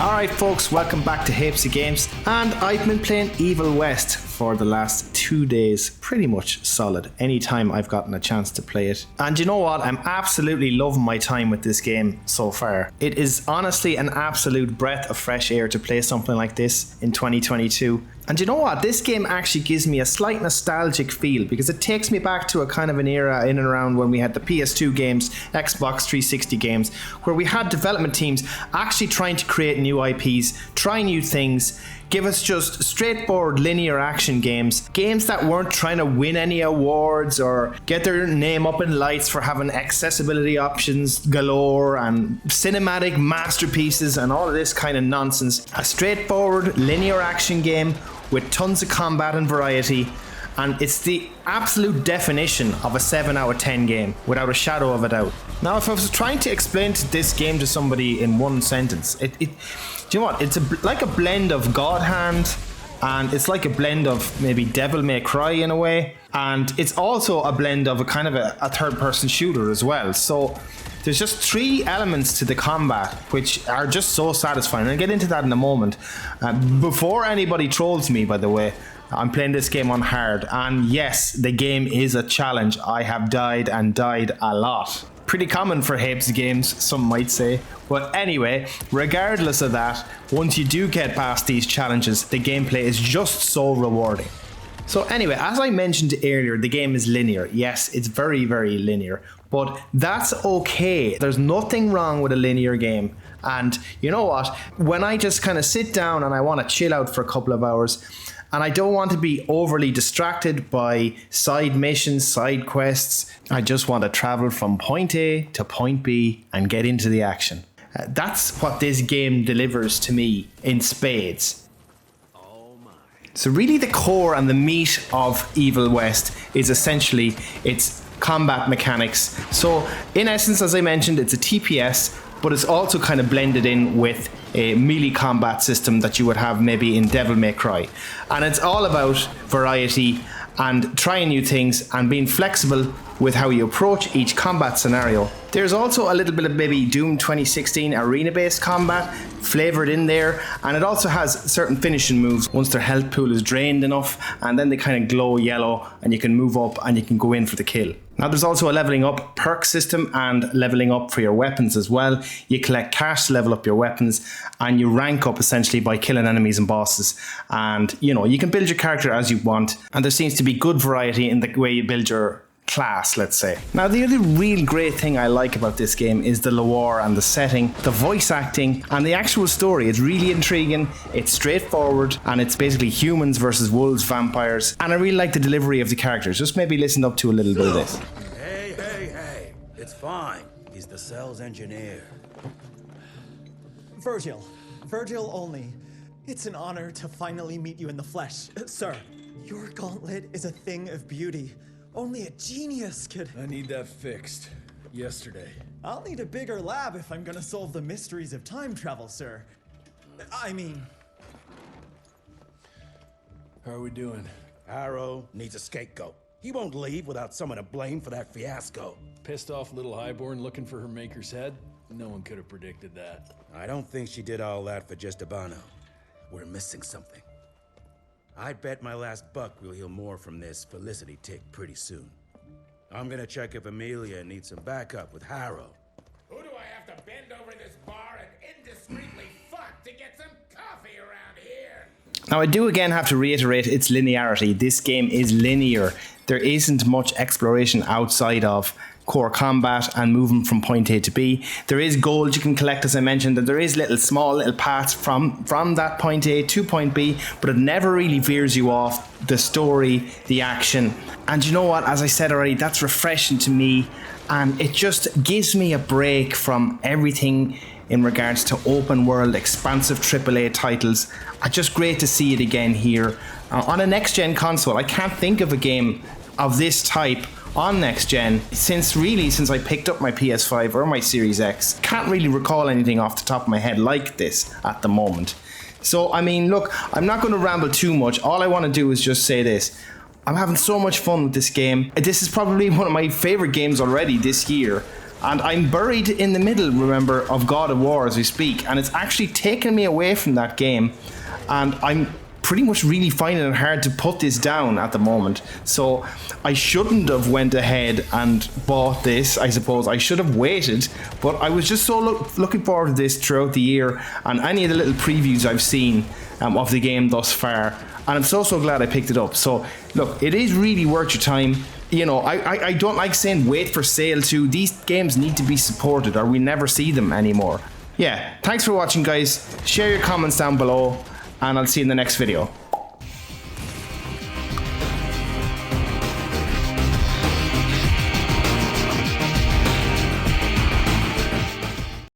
Alright folks, welcome back to Heaps of Games, and I've been playing Evil West for the last 2 days, pretty much solid, anytime I've gotten a chance to play it. And you know what, I'm absolutely loving my time with this game so far. It is honestly an absolute breath of fresh air to play something like this in 2022. And you know what, this game actually gives me a slight nostalgic feel because it takes me back to a kind of an era in and around when we had the PS2 games, Xbox 360 games, where we had development teams actually trying to create new IPs, try new things, give us just straightforward linear action games that weren't trying to win any awards or get their name up in lights for having accessibility options galore and cinematic masterpieces and all of this kind of nonsense. A straightforward linear action game with tons of combat and variety, and it's the absolute definition of a 7 out of 10 game, without a shadow of a doubt. Now, if I was trying to explain this game to somebody in one sentence, do you know what? It's like a blend of God Hand, and it's like a blend of maybe Devil May Cry in a way, and it's also a blend of a kind of a third-person shooter as well. So there's just 3 elements to the combat which are just so satisfying. I'll get into that in a moment. Before anybody trolls me, by the way, I'm playing this game on hard, and yes, the game is a challenge. I have died and died a lot. Pretty common for Heaps games, some might say. But anyway, regardless of that, once you do get past these challenges, the gameplay is just so rewarding. So anyway, as I mentioned earlier, the game is linear. Yes, it's very, very linear, but that's okay. There's nothing wrong with a linear game. And you know what? When I just kind of sit down and I want to chill out for a couple of hours, and I don't want to be overly distracted by side missions, side quests, I just want to travel from point A to point B and get into the action. That's what this game delivers to me in spades. So really the core and the meat of Evil West is essentially its combat mechanics. So in essence, as I mentioned, it's a TPS, but it's also kind of blended in with a melee combat system that you would have maybe in Devil May Cry. And it's all about variety and trying new things and being flexible with how you approach each combat scenario. There's also a little bit of maybe Doom 2016 arena-based combat flavored in there, and it also has certain finishing moves once their health pool is drained enough, and then they kind of glow yellow and you can move up and you can go in for the kill. Now there's also a leveling up perk system and leveling up for your weapons as well. You collect cash to level up your weapons, and you rank up essentially by killing enemies and bosses. And you know, you can build your character as you want, and there seems to be good variety in the way you build your class, let's say. Now the other real great thing I like about this game is the lore and the setting, the voice acting, and the actual story. It's really intriguing, it's straightforward, and it's basically humans versus wolves, vampires, and I really like the delivery of the characters. Just maybe listen up to a little bit of this. Hey, it's fine. He's the cell's engineer. Virgil only. It's an honor to finally meet you in the flesh. Sir, your gauntlet is a thing of beauty. Only a genius could... I need that fixed. Yesterday. I'll need a bigger lab if I'm gonna solve the mysteries of time travel, sir. I mean... How are we doing? Arrow needs a scapegoat. He won't leave without someone to blame for that fiasco. Pissed off little highborn looking for her maker's head? No one could have predicted that. I don't think she did all that for just Abano. We're missing something. I bet my last buck we'll hear more from this Felicity tick pretty soon. I'm gonna check if Amelia needs some backup with Harrow. Who do I have to bend over this bar and indiscreetly fuck to get some coffee around here? Now I do again have to reiterate its linearity. This game is linear. There isn't much exploration outside of core combat and moving from point A to B. There is gold you can collect, as I mentioned, and there is small little paths from that point A to point B, but it never really veers you off the story, the action. And you know what, as I said already, that's refreshing to me, and it just gives me a break from everything in regards to open world, expansive AAA titles. It's just great to see it again here on a next gen console. I can't think of a game of this type on next gen since I picked up my PS5 or my Series X. Can't really recall anything off the top of my head like this at the moment. So I mean, look, I'm not going to ramble too much. All I want to do is just say this: I'm having so much fun with this game. This is probably one of my favorite games already this year. And I'm buried in the middle, remember, of God of War as we speak, and it's actually taken me away from that game, and I'm pretty much really finding it hard to put this down at the moment. So I shouldn't have went ahead and bought this. I suppose I should have waited, but I was just so looking forward to this throughout the year and any of the little previews I've seen of the game thus far, and I'm so glad I picked it up. So look, it is really worth your time. You know, I don't like saying wait for sale too. These games need to be supported or we never see them anymore. Yeah, thanks for watching guys. Share your comments down below, and I'll see you in the next video.